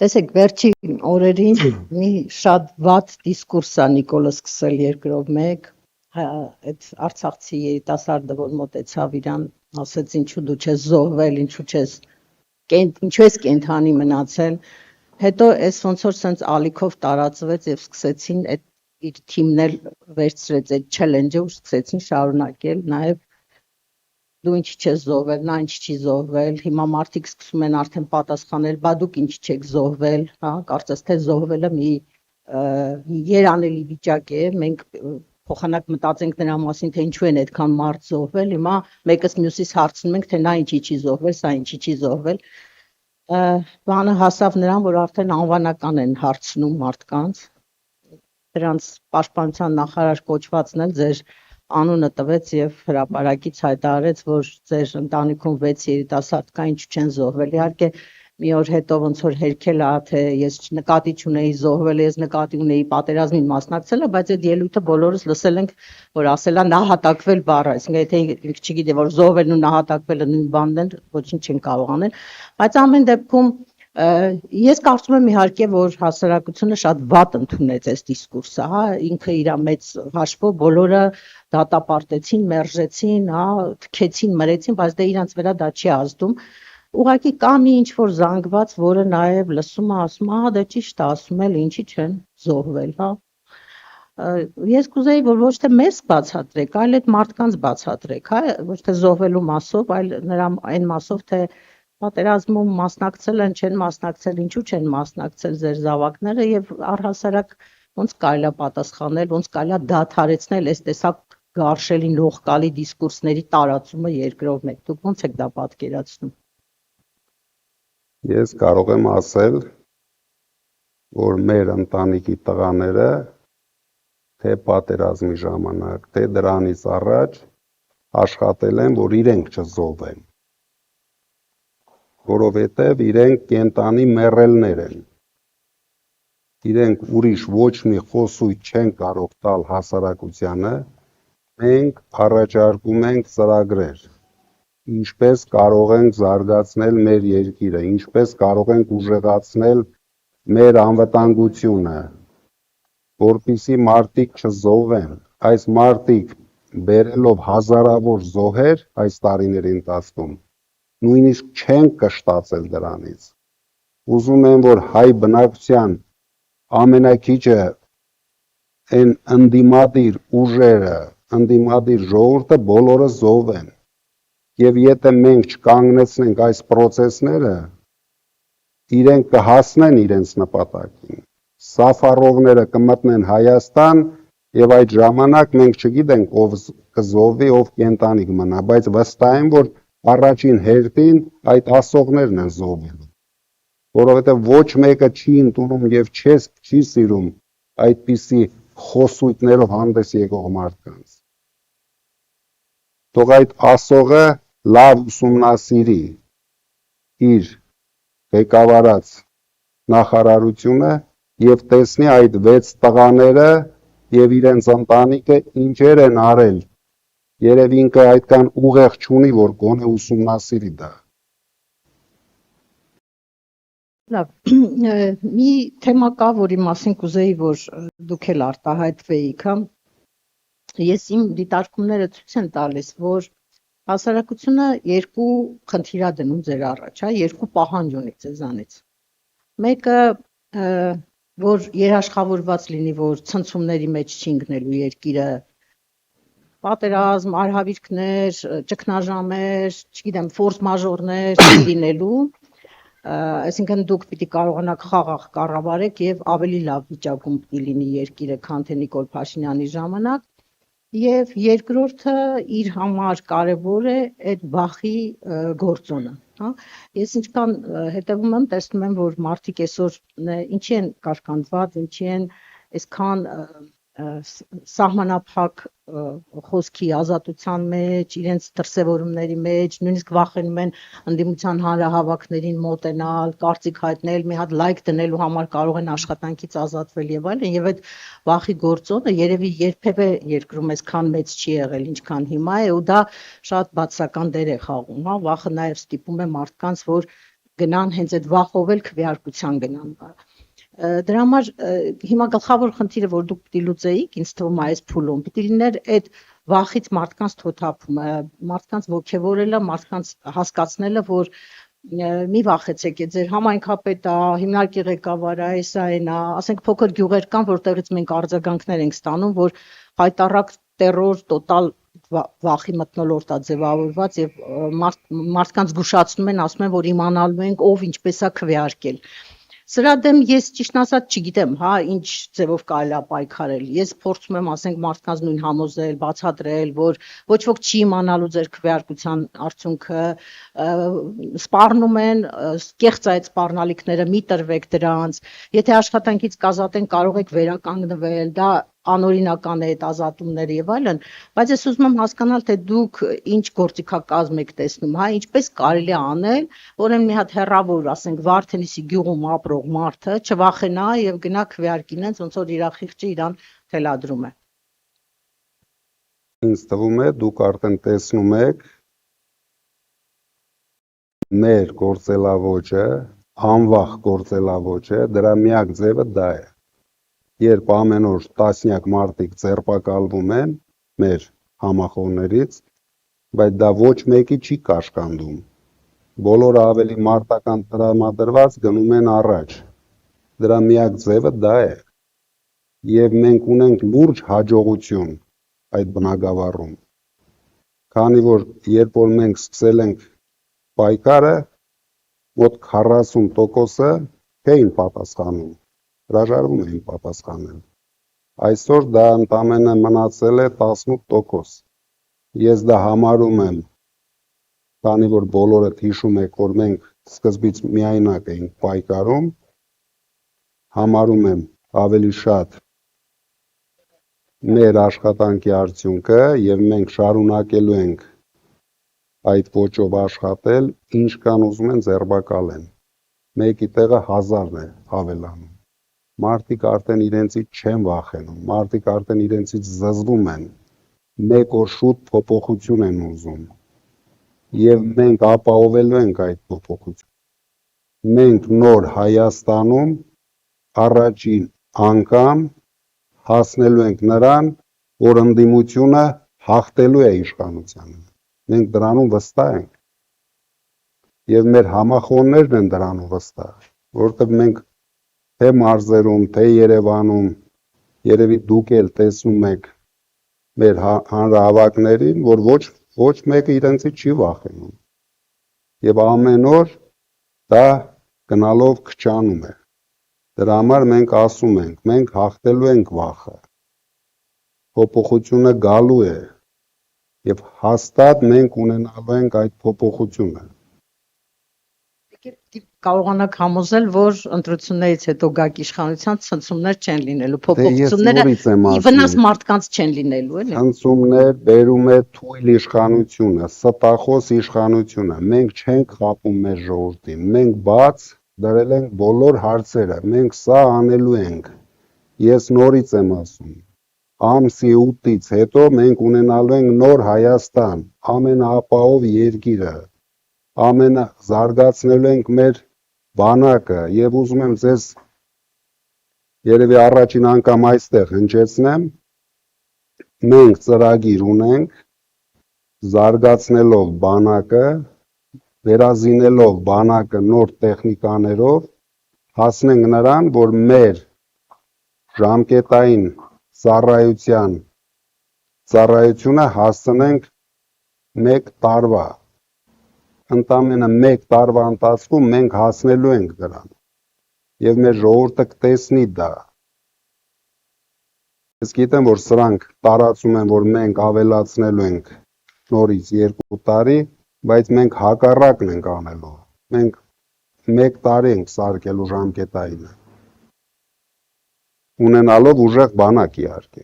Տեսեք, վերջին օրերին մի շատ վատ դիսկուրս է Նիկոլը սկսել երկրով մեկ, այդ արցախցի երիտասարդը, որ մոտեցավ իրան, ասեց ինչու դու չես զոհվել, ինչու ես կենթանի մնացել, հետո այս ոնց որ սենց ալիքով տարածվեց եւ սկսեցին այդ իր թիմն էլ վերցրեց այդ չելենջը ու սկսեցին շարունակել, նաեւ դու ինչի չես զոհվել, նա ինչի չի զոհվել, հիմա մարդիկ սկսում են արդեն պատասխանել, բա դուք ինչի չեք զոհվել, հա, կարծես թե զոհվելը մի երանելի վիճակ է, մենք փոխանակ մտածենք նրա մասին, թե ինչու են այդքան մարդ զոհվել, հիմա մեկս մյուսից հարցնում ենք, թե նա ինչի չի զոհվել, սա ինչի չի զոհվել, բանը հասավ նրան, որ արդեն անվանական են հարցնում մարդկանց, դրանց պաշտպանության նախարար կոչվածն էլ ձեր անունը տվեց եւ հրապարակից հայտարարեց, որ ձեր ընտանիքում 6 երիտասարդ կա, ինչու չեն զոհվել։ Իհարկե մի օր հետո ոնց որ հերքել է, թե ես նկատի չունեի զոհվել, ես նկատի ունեի պատերազմին մասնակցելը, բայց այդ ելույթը բոլորս լսել ենք, որ ասել է նահատակվել բառը, այսինքն եթե ինքը չգիտի, որ զոհվելն ու նահատակվելը նույն բանն են, ոչինչ չեն կարող անել, բայց ամեն դեպքում ես կարծում եմ իհարկե, որ հասարակությունը շատ վատ ընդունեց այս դիսկուրսը, հա, ինքը իր մեծ հաշվով բոլորը դատապարտեցին, մերժեցին, հա, թքեցին, մրեցին, բայց դե իրանց վրա դա չի ազդում։ Ուղղակի կա մի ինչ-որ զանգված, որը նաև լսում է, ասում, ահա դա ճիշտ է, ասում էլ ինչի չեն զոհվել, հա։ Ես կուզեի, որ ոչ թե մեզ բացատրեք, այլ այդ մարդկանց բացատրեք, հա, ոչ թե զոհվելու մասով, այլ նրա այն մասով, թե պատերազմում մասնակցել են, չեն մասնակցել, ինչու չեն մասնակցել ձեր զավակները եւ առհասարակ ոնց կարելի է պատասխանել, ոնց կարելի է դադարեցնել այս տեսակ գարշելի լողկալի դիսկուրսների տարածումը երկրով մեկ։ Դուք ոնց եք դա պատկերացնում։ Ես կարող եմ ասել, որ մեր ընտանիքի տղաները թե պատերազմի ժամանակ, թե դրանից առաջ աշխատել են, որ իրենք չզոհվեն, որովհետև իրենք կենտանի մեռելներ են, իրենք ուրիշ ոչ մի խոսույթ չեն կարող տալ հասարակությանը, մենք առաջարկում ենք ծրագրեր, ինչպես կարող ենք զարգացնել մեր երկիրը, ինչպես կարող ենք ուժեղացնել մեր անվտանգությունը, որպեսզի մարդիկ չզոհվեն, այս մարդիկ բերելով հազարավոր զոհեր այս տարիների ընթացքում, նույնիսկ չեն կշտացել դրանից, ուզում են, որ հայ բնակչության ամենակիչը այն ընդդիմադիր ուժերը, ընդդիմադիր ժողովուրդը բոլորը զոհվեն, եւ եթե մենք չկանգնեցնենք այս պրոցեսները, իրենք կհասնեն իրենց նպատակին, սաֆարովները կմտնեն Հայաստան եւ այդ ժամանակ մենք չգիտենք ով կզոհվի, ով կենտանի կմնա, բայց վստահ եմ, որ առաջին հերթին այդ ասողներն են զոհվելու, որովհետև ոչ մեկը չի ընդունում եւ չի սիրում այդպիսի խոսույթներով հանդես եկող մարդկանց։ Թող այդ ասողը լավ ուսումնասիրի իր ղեկավարած նախարարությունը եւ տեսնի այդ 6 տղաները եւ իրենց ընտանիքը ինչեր են արել, երևի ինքը այդքան ուղեղ չունի, որ գոնե ուսումնասիրի դա։ Լավ, մի թեմա կա, որի մասին կուզեի, որ դուք էլ արտահայտվեիք, հա։ Ես իմ դիտարկումները ցույց են տալիս, որ հասարակությունը երկու խնդիր է դնում ձեր առաջ, հա, երկու պահանջ ունի ձեզանից։ Մեկը, որ երաշխավորված լինի, որ ցնցումների մեջ չի ընկնելու երկիրը, պատերազմ, արհավիրքներ, ճգնաժամեր, չգիտեմ, ֆորս մաժորներ չի լինելու, այսինքն դուք պիտի կարողանաք խաղաղ կառավարեք եւ ավելի լավ վիճակում պիտի լինի երկիրը, քան թե Նիկոլ Փաշինյանի ժամանակ, եւ երկրորդը իր համար կարեւոր է այդ վախի գործոնը, հա։ Ես ինչքան հետևում եմ, տեսնում եմ, որ մարդիկ այսօր ինչի են կարկանդված, ինչի են այսքան սահմանափակ խոսքի ազատության մեջ, իրենց դրսևորումների մեջ, նույնիսկ վախենում են ընդդիմության հանրահավաքներին մոտենալ, կարծիք հայտնել, մի հատ լայք դնելու համար կարող են աշխատանքից ազատվել եւ այլն, եւ այդ վախի գործոնը երևի երբևէ երկրում այսքան մեծ չի եղել, ինչքան հիմա է, ու դա շատ բացական դեր է խաղում, հա, վախը նաեւ ստիպում է մարդկանց, որ գնան հենց այդ վախով էլ քվեարկության գնան։ Դրա համար հիմա գլխավոր խնդիրը, որ դուք պիտի լուծեիք, ինձ թվում է այս փուլում, պիտի լիներ այդ վախից մարդկանց թոթափումը, մարդկանց ոգևորելը, մարդկանց հասկացնելը, որ մի վախեցեք, ձեր համայնքապետը, հիմնարկի ղեկավարը, այսա այնա, ասենք փոքր գյուղեր կան, որտեղից մենք արձագանքներ ենք ստանում, որ հայտարարակ տերոր, տոտալ վախի մթնոլորտ է ձևավորված եւ մարդկանց զգուշացնում են, ասում են, որ իմանալու ենք ով ինչպես է քվեարկել։ Սրա դեմ ես ճիշտ ասած չգիտեմ, հա, ինչ ձևով կարելի է պայքարել։ Ես փորձում եմ, ասենք, մարդկանց նույն համոզել, բացատրել, որ ոչ ոք չի իմանալու ձեր քվեարկության արդյունքը, սպառնում են, կեղծ այդ սպառնալիքները, մի տրվեք դրանց։ Եթե աշխատանքից կազատեն, կարող եք վերականգնվել, դա անօրինական է այդ ազատումները եւ այլն, բայց ես ուզում եմ հասկանալ, թե դուք ինչ գործիքակազմ եք տեսնում, հա, ինչպես կարելի է անել, որ մի հատ հեռավոր, ասենք, Վարդենիսի գյուղում ապրող մարդը չվախենա եւ գնա քվեարկի նենց, ոնց որ իր խիղճը իրան թելադրում է։ Ինձ թվում է դուք արդեն տեսնում եք մեր գործելավոճը, անվախ գործելավոճը, դրա միակ ձևը դա է։ Երբ ամեն օր տասնյակ մարդիկ ձերբակալվում են մեր համախոհներից, բայց դա ոչ մեկի չի կաշկանդում։ Բոլորը ավելի մարտական տրամադրված գնում են առաջ։ Դրա միակ ձևը դա է։ Եվ մենք ունենք լուրջ հաջողություն այդ բնագավառում։ Քանի որ երբ որ մենք սկսել ենք պայքարը, մոտ 40%-ը չէին պատասխանում, հրաժարվում էին պատասխանել։ Այսօր դա ընդամենը մնացել է 18%։ Ես դա համարում եմ, քանի որ բոլորդ հիշում եք, որ մենք սկզբից միայնակ էինք պայքարում, համարում եմ ավելի շատ մեր աշխատանքի արդյունքը եւ մենք շարունակելու ենք այդ ոճով աշխատել, ինչ կան ուզում են ձերբակալեն։ Մեկի տեղը 1000-ն է հավելանում։ Մարդիկ արդեն իրենցից չեն վախենում, մարդիկ արդեն իրենցից զզվում են, մեկ օր շուտ փոփոխություն են ուզում եւ մենք ապահովելու ենք այդ փոփոխությունը։ Մենք նոր Հայաստանում առաջին անգամ հասնելու ենք նրան, որ ընդդիմությունը հաղթելու է իշխանությանը։ Մենք դրանում վստահ ենք եւ մեր համախոհներն են դրանում վստահ, որովհետեւ մենք թե մարզերում, թե Երևանում, երևի դուք էլ տեսնում եք մեր հանրահավաքներին, որ ոչ մեկը իրենցից չի վախենում։ Եվ ամեն օր դա գնալով քչանում է։ Դրա համար մենք ասում ենք, մենք հաղթելու ենք վախը։ Փոփոխությունը գալու է եւ հաստատ մենք ունենալու ենք այդ փոփոխությունը։ Կարողանաք համոզել, որ ընտրություններից հետո գաք իշխանության ցնցումներ չեն լինելու, փոփոխությունները ի վնաս մարդկանց չեն լինելու, էլի։ Ցնցումներ բերում է թույլ իշխանությունը, ստախոս իշխանությունը։ Մենք չենք խաբում մեր ժողովրդին, մենք բաց դրել ենք բոլոր հարցերը, մենք սա անելու ենք։ Ես նորից եմ ասում, ամսի 8-ից հետո մենք ունենալու ենք նոր Հայաստան, ամենաապահով երկիրը, զարգացնելու ենք մեր բանակը եւ ուզում եմ ձեզ երևի առաջին անգամ այստեղ հնչեցնեմ, մենք ծրագիր ունենք զարգացնելով բանակը, վերազինելով բանակը նոր տեխնիկաներով, հասնենք նրան, որ մեր ժամկետային ծառայությունը հասցնենք 1 տարվա։ Ընդամենը 1 տարվա ընթացքում մենք հասնելու ենք դրան եւ մեր ժողովուրդը կտեսնի դա։ Ես գիտեմ, որ սրանք տարածում են, որ մենք ավելացնելու ենք նորից 2 տարի, բայց մենք հակառակն ենք անելու։ Մենք 1 տարի ենք սարքելու ժամկետայինը, ունենալով ուժեղ բանակ իհարկե։